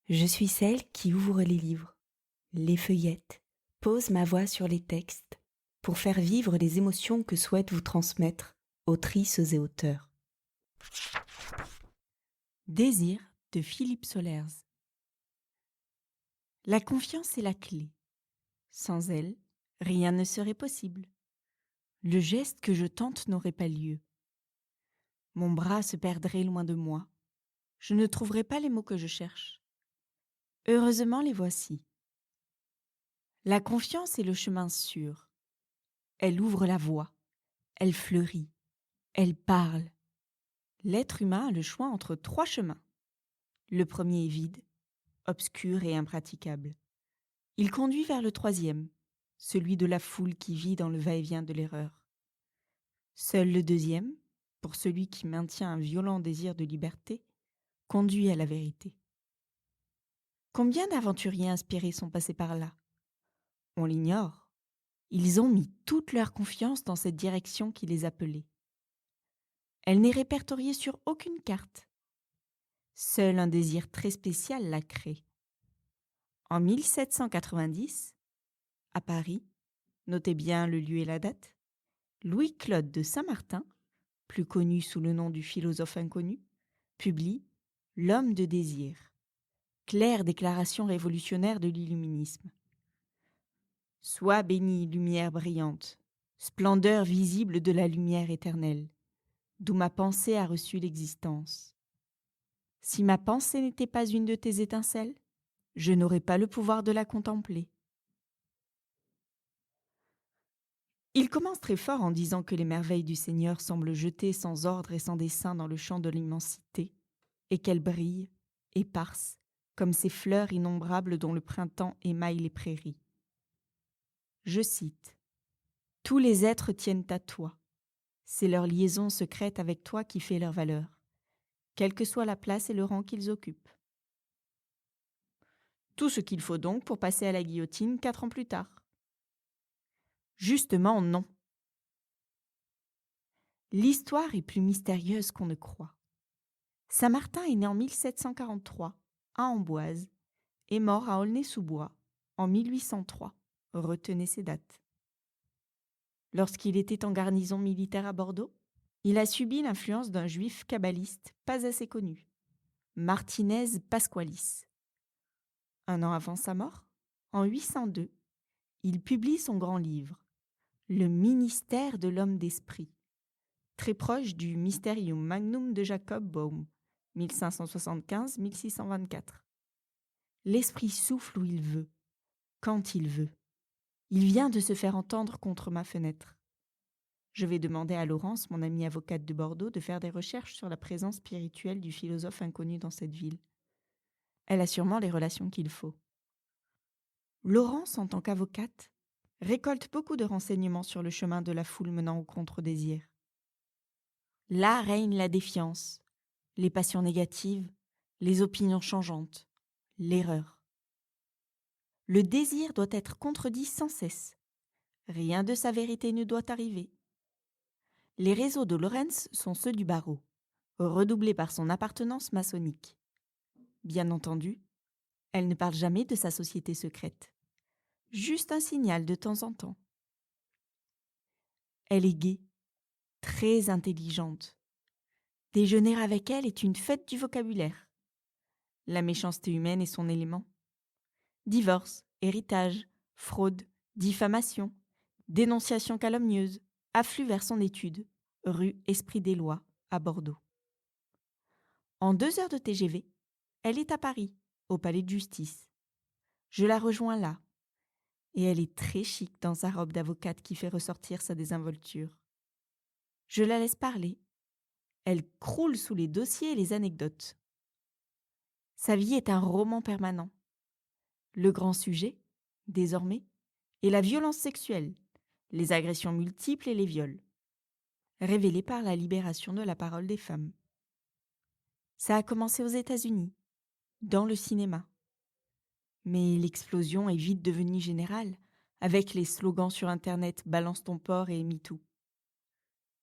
Je suis celle qui ouvre les livres, les feuillette, pose ma voix sur les textes pour faire vivre les émotions que souhaitent vous transmettre autrices et auteurs. Désir de Philippe Solers. La confiance est la clé. Sans elle, rien ne serait possible. Le geste que je tente n'aurait pas lieu. Mon bras se perdrait loin de moi. Je ne trouverais pas les mots que je cherche. Heureusement, les voici. La confiance est le chemin sûr. Elle ouvre la voie. Elle fleurit. Elle parle. L'être humain a le choix entre 3 chemins. Le premier est vide, obscur et impraticable. Il conduit vers le troisième, celui de la foule qui vit dans le va-et-vient de l'erreur. Seul le deuxième, pour celui qui maintient un violent désir de liberté, conduit à la vérité. Combien d'aventuriers inspirés sont passés par là? On l'ignore. Ils ont mis toute leur confiance dans cette direction qui les appelait. Elle n'est répertoriée sur aucune carte. Seul un désir très spécial l'a créée. En 1790, à Paris, notez bien le lieu et la date, Louis-Claude de Saint-Martin, plus connu sous le nom du philosophe inconnu, publie L'homme de désir, claire déclaration révolutionnaire de l'illuminisme. Sois bénie, lumière brillante, splendeur visible de la lumière éternelle, d'où ma pensée a reçu l'existence. Si ma pensée n'était pas une de tes étincelles, je n'aurais pas le pouvoir de la contempler. Il commence très fort en disant que les merveilles du Seigneur semblent jetées sans ordre et sans dessein dans le champ de l'immensité, et qu'elles brillent, éparses, comme ces fleurs innombrables dont le printemps émaille les prairies. Je cite : « Tous les êtres tiennent à toi. C'est leur liaison secrète avec toi qui fait leur valeur, quelle que soit la place et le rang qu'ils occupent. » Tout ce qu'il faut donc pour passer à la guillotine 4 ans plus tard. Justement, non. L'histoire est plus mystérieuse qu'on ne croit. Saint-Martin est né en 1743 à Amboise et mort à Aulnay-sous-Bois en 1803. Retenez ces dates. Lorsqu'il était en garnison militaire à Bordeaux, il a subi l'influence d'un juif kabbaliste pas assez connu, Martinez Pasqualis. Un an avant sa mort, en 802, il publie son grand livre, Le ministère de l'homme d'esprit, très proche du Mysterium Magnum de Jacob Boehme, 1575-1624. L'esprit souffle où il veut, quand il veut. Il vient de se faire entendre contre ma fenêtre. Je vais demander à Laurence, mon amie avocate de Bordeaux, de faire des recherches sur la présence spirituelle du philosophe inconnu dans cette ville. Elle a sûrement les relations qu'il faut. Laurence, en tant qu'avocate, récolte beaucoup de renseignements sur le chemin de la foule menant au contre-désir. Là règne la défiance, les passions négatives, les opinions changeantes, l'erreur. Le désir doit être contredit sans cesse. Rien de sa vérité ne doit arriver. Les réseaux de Lorenz sont ceux du barreau, redoublés par son appartenance maçonnique. Bien entendu, elle ne parle jamais de sa société secrète. Juste un signal de temps en temps. Elle est gaie, très intelligente. Déjeuner avec elle est une fête du vocabulaire. La méchanceté humaine est son élément. Divorce, héritage, fraude, diffamation, dénonciation calomnieuse affluent vers son étude, rue Esprit des Lois, à Bordeaux. En 2 heures de TGV, elle est à Paris, au palais de justice. Je la rejoins là, et elle est très chic dans sa robe d'avocate qui fait ressortir sa désinvolture. Je la laisse parler. Elle croule sous les dossiers et les anecdotes. Sa vie est un roman permanent. Le grand sujet, désormais, est la violence sexuelle, les agressions multiples et les viols, révélés par la libération de la parole des femmes. Ça a commencé aux États-Unis, dans le cinéma. Mais l'explosion est vite devenue générale, avec les slogans sur Internet « Balance ton porc » et « MeToo ».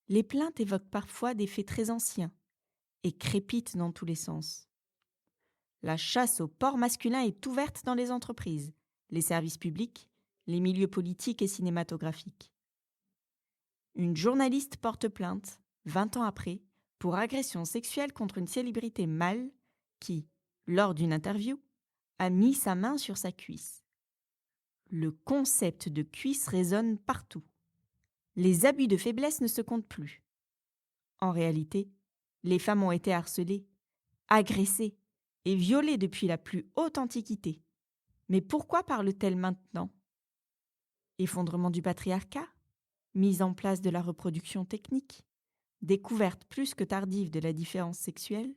Les plaintes évoquent parfois des faits très anciens et crépitent dans tous les sens. La chasse au porc masculin est ouverte dans les entreprises, les services publics, les milieux politiques et cinématographiques. Une journaliste porte plainte, 20 ans après, pour agression sexuelle contre une célébrité mâle qui, lors d'une interview, a mis sa main sur sa cuisse. Le concept de cuisse résonne partout. Les abus de faiblesse ne se comptent plus. En réalité, les femmes ont été harcelées, agressées et violées depuis la plus haute antiquité. Mais pourquoi parle-t-elle maintenant? Effondrement du patriarcat? Mise en place de la reproduction technique? Découverte plus que tardive de la différence sexuelle?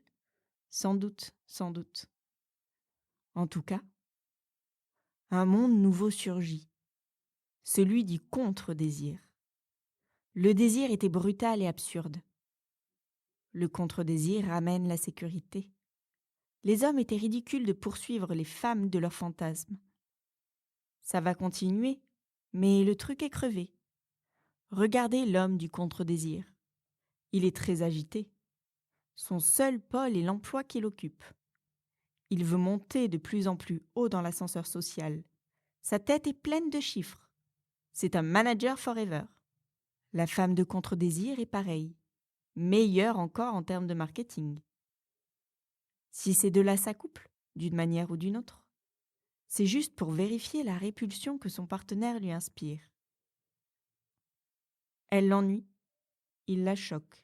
Sans doute, sans doute. En tout cas, un monde nouveau surgit, celui du contre-désir. Le désir était brutal et absurde. Le contre-désir ramène la sécurité. Les hommes étaient ridicules de poursuivre les femmes de leurs fantasmes. Ça va continuer, mais le truc est crevé. Regardez l'homme du contre-désir. Il est très agité. Son seul pôle est l'emploi qu'il occupe. Il veut monter de plus en plus haut dans l'ascenseur social. Sa tête est pleine de chiffres. C'est un manager forever. La femme de contre-désir est pareille, meilleure encore en termes de marketing. Si ces deux-là s'accouplent, d'une manière ou d'une autre, c'est juste pour vérifier la répulsion que son partenaire lui inspire. Elle l'ennuie, il la choque.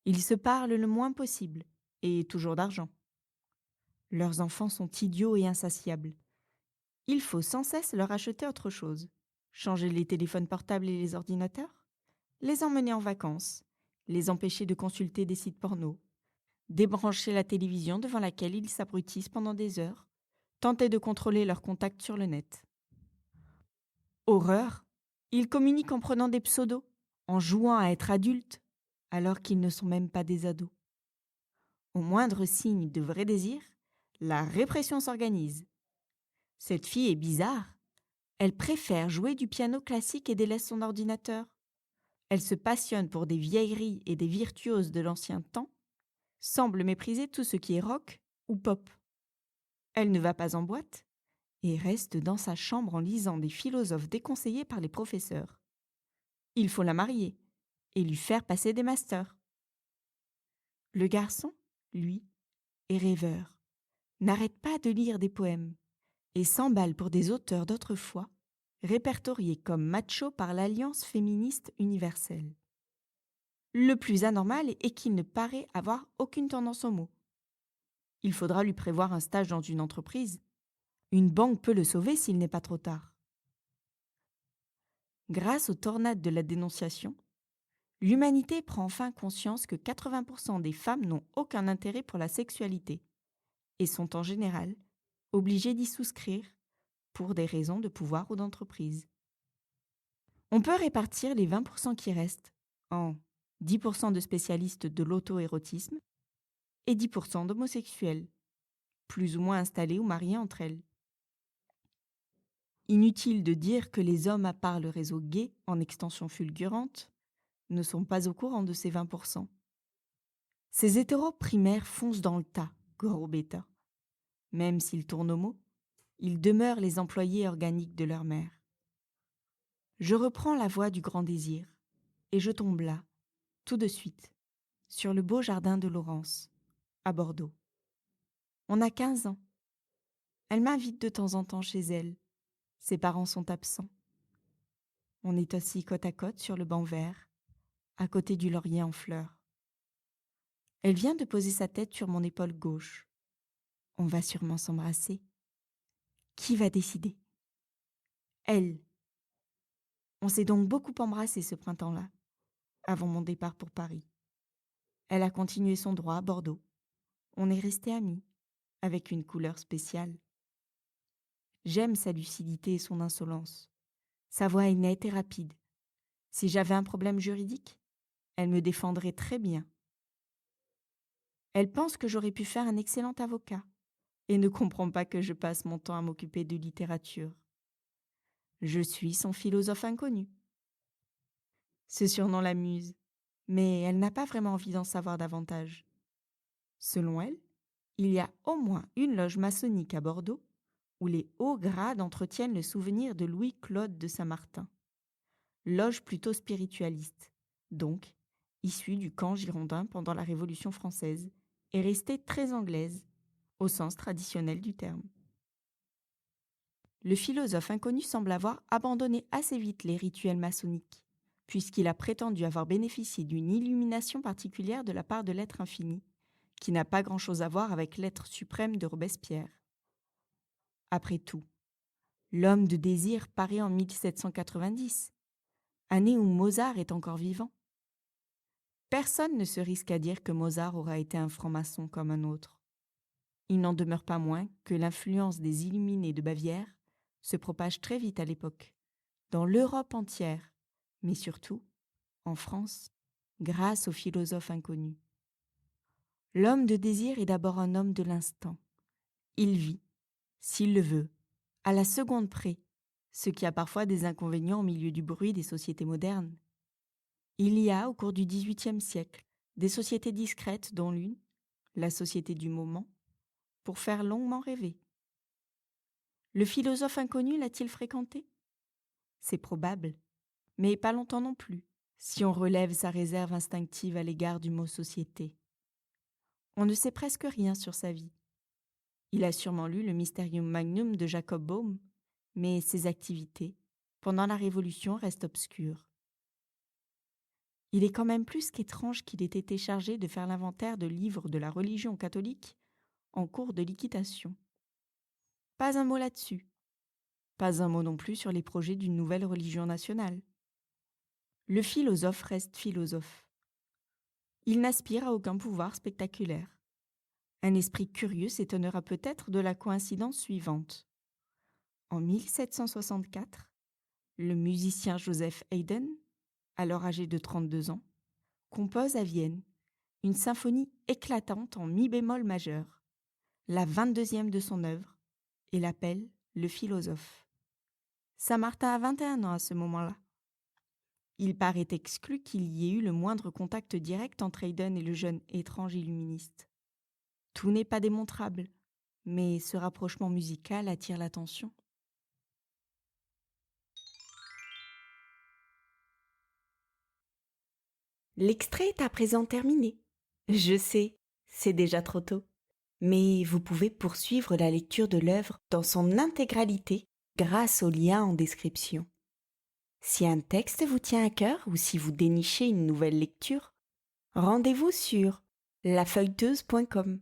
Ils se parlent le moins possible, et toujours d'argent. Leurs enfants sont idiots et insatiables. Il faut sans cesse leur acheter autre chose. Changer les téléphones portables et les ordinateurs, les emmener en vacances, les empêcher de consulter des sites porno, débrancher la télévision devant laquelle ils s'abrutissent pendant des heures, tenter de contrôler leurs contacts sur le net. Horreur, ils communiquent en prenant des pseudos, en jouant à être adultes, alors qu'ils ne sont même pas des ados. Au moindre signe de vrai désir, la répression s'organise. Cette fille est bizarre. Elle préfère jouer du piano classique et délaisse son ordinateur. Elle se passionne pour des vieilleries et des virtuoses de l'ancien temps, semble mépriser tout ce qui est rock ou pop. Elle ne va pas en boîte et reste dans sa chambre en lisant des philosophes déconseillés par les professeurs. Il faut la marier et lui faire passer des masters. Le garçon, lui, est rêveur, n'arrête pas de lire des poèmes et s'emballe pour des auteurs d'autrefois, répertoriés comme machos par l'Alliance féministe universelle. Le plus anormal est qu'il ne paraît avoir aucune tendance aux mots. Il faudra lui prévoir un stage dans une entreprise. Une banque peut le sauver s'il n'est pas trop tard. Grâce aux tornades de la dénonciation, l'humanité prend enfin conscience que 80% des femmes n'ont aucun intérêt pour la sexualité et sont en général obligées d'y souscrire pour des raisons de pouvoir ou d'entreprise. On peut répartir les 20% qui restent en 10% de spécialistes de l'auto-érotisme et 10% d'homosexuels, plus ou moins installés ou mariés entre elles. Inutile de dire que les hommes, à part le réseau gay en extension fulgurante, ne sont pas au courant de ces 20%. Ces hétéros primaires foncent dans le tas, gros bêta. Même s'ils tournent homo, ils demeurent les employés organiques de leur mère. Je reprends la voie du grand désir, et je tombe là, tout de suite, sur le beau jardin de Laurence, à Bordeaux. On a 15 ans. Elle m'invite de temps en temps chez elle. Ses parents sont absents. On est assis côte à côte sur le banc vert, à côté du laurier en fleurs. Elle vient de poser sa tête sur mon épaule gauche. On va sûrement s'embrasser. Qui va décider? Elle. On s'est donc beaucoup embrassé ce printemps-là, avant mon départ pour Paris. Elle a continué son droit à Bordeaux. On est restés amis, avec une couleur spéciale. J'aime sa lucidité et son insolence. Sa voix est nette et rapide. Si j'avais un problème juridique, elle me défendrait très bien. Elle pense que j'aurais pu faire un excellent avocat et ne comprend pas que je passe mon temps à m'occuper de littérature. Je suis son philosophe inconnu. Ce surnom l'amuse, mais elle n'a pas vraiment envie d'en savoir davantage. Selon elle, il y a au moins une loge maçonnique à Bordeaux où les hauts grades entretiennent le souvenir de Louis-Claude de Saint-Martin. Loge plutôt spiritualiste, donc issue du camp girondin pendant la Révolution française et restée très anglaise, au sens traditionnel du terme. Le philosophe inconnu semble avoir abandonné assez vite les rituels maçonniques, puisqu'il a prétendu avoir bénéficié d'une illumination particulière de la part de l'être infini, qui n'a pas grand-chose à voir avec l'être suprême de Robespierre. Après tout, L'homme de désir paraît en 1790, année où Mozart est encore vivant. Personne ne se risque à dire que Mozart aura été un franc-maçon comme un autre. Il n'en demeure pas moins que l'influence des Illuminés de Bavière se propage très vite à l'époque, dans l'Europe entière, mais surtout en France, grâce aux philosophes inconnus. L'homme de désir est d'abord un homme de l'instant. Il vit, s'il le veut, à la seconde près, ce qui a parfois des inconvénients au milieu du bruit des sociétés modernes. Il y a, au cours du XVIIIe siècle, des sociétés discrètes dont l'une, la société du moment, pour faire longuement rêver. Le philosophe inconnu l'a-t-il fréquenté ? C'est probable, mais pas longtemps non plus, si on relève sa réserve instinctive à l'égard du mot société. On ne sait presque rien sur sa vie. Il a sûrement lu le Mysterium Magnum de Jacob Boehme, mais ses activités, pendant la Révolution, restent obscures. Il est quand même plus qu'étrange qu'il ait été chargé de faire l'inventaire de livres de la religion catholique en cours de liquidation. Pas un mot là-dessus. Pas un mot non plus sur les projets d'une nouvelle religion nationale. Le philosophe reste philosophe. Il n'aspire à aucun pouvoir spectaculaire. Un esprit curieux s'étonnera peut-être de la coïncidence suivante. En 1764, le musicien Joseph Haydn, alors âgé de 32 ans, compose à Vienne une symphonie éclatante en mi bémol majeur, la 22e de son œuvre, et l'appelle le philosophe. Saint-Martin a 21 ans à ce moment-là. Il paraît exclu qu'il y ait eu le moindre contact direct entre Haydn et le jeune étrange illuministe. Tout n'est pas démontrable, mais ce rapprochement musical attire l'attention. L'extrait est à présent terminé. Je sais, c'est déjà trop tôt. Mais vous pouvez poursuivre la lecture de l'œuvre dans son intégralité grâce au lien en description. Si un texte vous tient à cœur ou si vous dénichez une nouvelle lecture, rendez-vous sur lafeuilleteuse.com.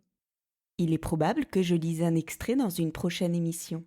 Il est probable que je lise un extrait dans une prochaine émission.